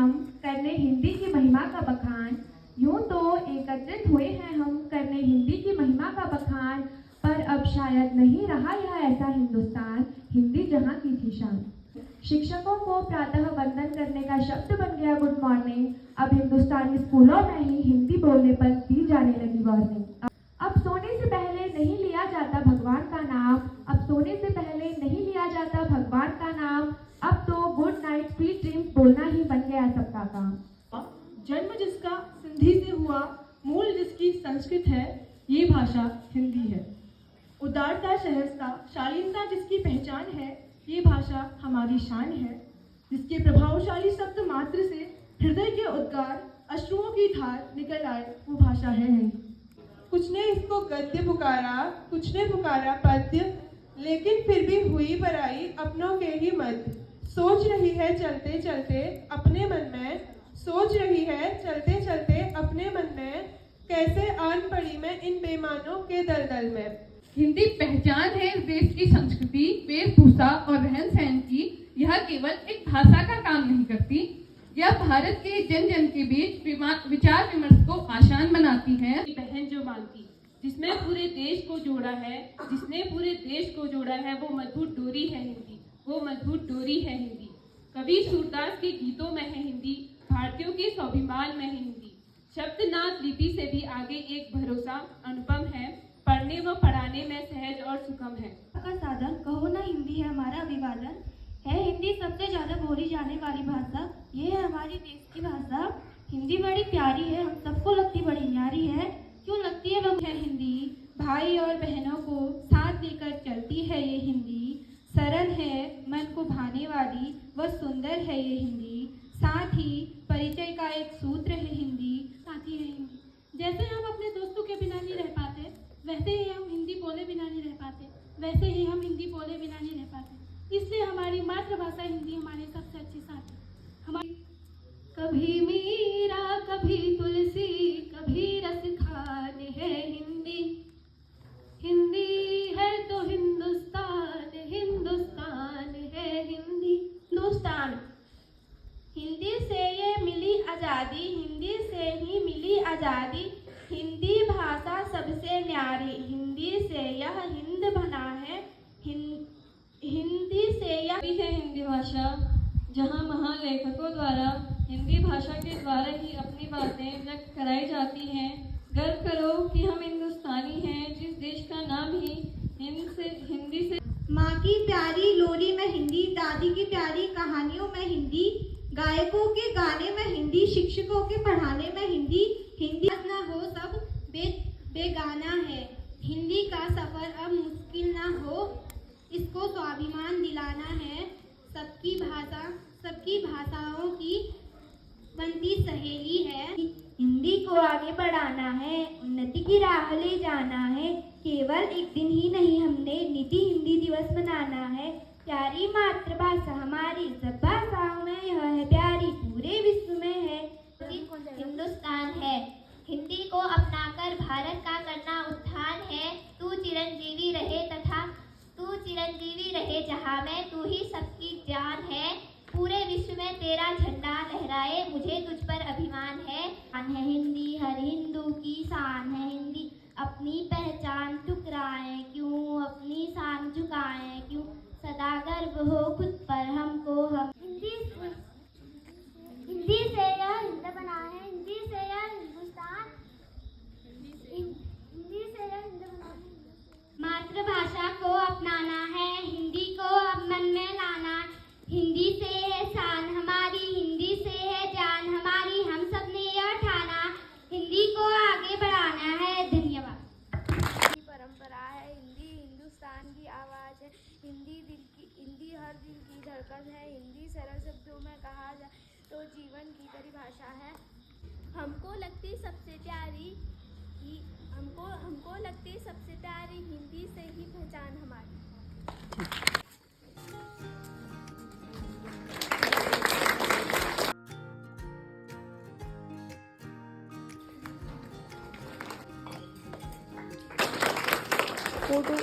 हम करने हिंदी की महिमा का बखान। यूं तो एकत्रित हुए हैं हम करने हिंदी की महिमा का बखान, पर अब शायद नहीं रहा यह ऐसा हिंदुस्तान, हिंदी जहां की थी शान। शिक्षकों को प्रातः वंदन करने का शब्द बन गया गुड मॉर्निंग। अब हिंदुस्तानी स्कूलों में ही हिंदी बोलने पर दी जाने लगी वार्निंग। अब सोने से पहले नहीं लिया जाता भगवान का नाम, अब सोने से पहले नहीं लिया जाता भगवान का नाम। अब तो गुड नाइट स्वीट ड्रीम्स बोलना ही बन गया सबका काम। जन्म जिसका सिंधी से हुआ, मूल जिसकी संस्कृत है, ये भाषा हिंदी है। उदारता, सहजता, शालीनता जिसकी पहचान है, ये भाषा हमारी शान है। जिसके प्रभावशाली शब्द मात्र से हृदय के उद्गार, अश्रुओं की धार निकल आए, वो भाषा है हिंदी। कुछ ने इसको गद्य पुकारा, कुछ ने पुकारा पद्य, लेकिन फिर भी हुई बराई अपनों के ही मध्य। सोच रही है चलते चलते अपने मन में, सोच रही है चलते चलते अपने मन में, कैसे आन पड़ी मैं इन बेईमानों के दलदल में। हिंदी पहचान है इस देश की संस्कृति, वेशभूषा और रहन सहन की। यह केवल एक भाषा का काम नहीं करती, यह भारत के जन जन के बीच विचार विमर्श को आसान बनाती है। बहन जो मानती, जिसमें पूरे देश को जोड़ा है, जिसने पूरे देश को जोड़ा है, वो मजबूत डोरी है हिंदी, वो मजबूत डोरी है हिंदी। कवि सूरदास के गीतों में है हिंदी, भारतीयों के स्वाभिमान में है हिंदी। शब्द नाद लिपि से भी आगे एक भरोसा अनुपम है, पढ़ने व पढ़ाने में सहज और सुगम है। का साधन कहो ना हिंदी है हमारा अभिवादन, है हिंदी सबसे ज्यादा बोली जाने वाली भाषा, ये है हमारी देश की भाषा। हिंदी बड़ी प्यारी है, हम सबको लगती बड़ी न्यारी है। क्यों लगती है लोग है हिंदी, भाई और बहनों को साथ लेकर चलती है ये हिंदी। सरल है, मन को भाने वाली व सुंदर है ये हिंदी। साथ ही परिचय का एक सूत्र है हिंदी, साथी है हिंदी। जैसे हम अपने दोस्तों के बिना नहीं रह पाते, वैसे ही हम हिंदी बोले बिना नहीं रह पाते, वैसे ही हम हिंदी बोले बिना नहीं रह पाते। इसलिए हमारी मातृभाषा हिंदी हमारे सबसे अच्छी साथी। हमारी कभी मीरा, कभी तुलसी, कभी रस खान है हिंदी। हिंदी है तो हिंदुस्तान, हिंदुस्तान है हिंदी। हिंदुस्तान, हिंदी से ये मिली आज़ादी, हिंदी से ही मिली आज़ादी। हिंदी भाषा सबसे न्यारी, हिंदी से यह हिंद बना है। हिंदी से यह है हिंदी भाषा, जहाँ महान लेखकों द्वारा हिंदी भाषा के द्वारा ही अपनी बातें व्यक्त कराई जाती हैं। गर्व करो कि हम हिंदुस्तानी हैं, जिस देश का नाम ही हिंदी से। माँ की प्यारी लोरी में हिंदी, दादी की प्यारी कहानियों में हिंदी, गायकों के गाने में हिंदी, शिक्षकों के पढ़ाने में हिंदी। हिंदी ना हो सब बेगाना है, हिंदी का सफर अब मुश्किल ना हो, इसको स्वाभिमान दिलाना है। सबकी भाषा, सबकी भाषाओं की बनती सहेली है। हिंदी को आगे बढ़ाना है, उन्नति की राह ले जाना है। केवल एक दिन ही नहीं, हमने निधि हिंदी दिवस मनाना है। प्यारी मातृभाषा हमारी, सब भाषाओं में यह है प्यारी, पूरे विश्व में है। हिंदुस्तान है, हिंदी को अपनाकर भारत का करना उत्थान है। तू चिरंजीवी रहे तथा तू चिरंजीवी रहे जहाँ में, तू ही सबकी जान है। पूरे विश्व में तेरा झंडा लहराए, मुझे तुझ पर अभिमान है। शान है हिंदी, हर हिंदू की शान है हिंदी। अपनी पहचान ठुकराएं क्यों, अपनी शान झुकाएं क्यों, सदा गर्व हो खुद पर हमको। हम हिंदी से यह हिंद बना है, हिंदी से यह हिंदुस्तान, हिंदी से यह हिंद बना है। मातृभाषा को अपनाना है, हिंदी को अब मन में लाना। हिंदी से है शान हमारी, हिंदी से है जान हमारी, हम सब ने यह ठाना, हिंदी को आगे बढ़ाना है। धन्यवाद। परंपरा है हिंदी, हिंदुस्तान की आवाज़ है हिंदी, हिंदी हर दिल की धड़कन है। हिंदी सरल शब्दों में कहा जाए तो जीवन की परिभाषा है। हमको लगती सबसे प्यारी, हमको लगती सबसे प्यारी, हिंदी से ही पहचान हमारी। फोटो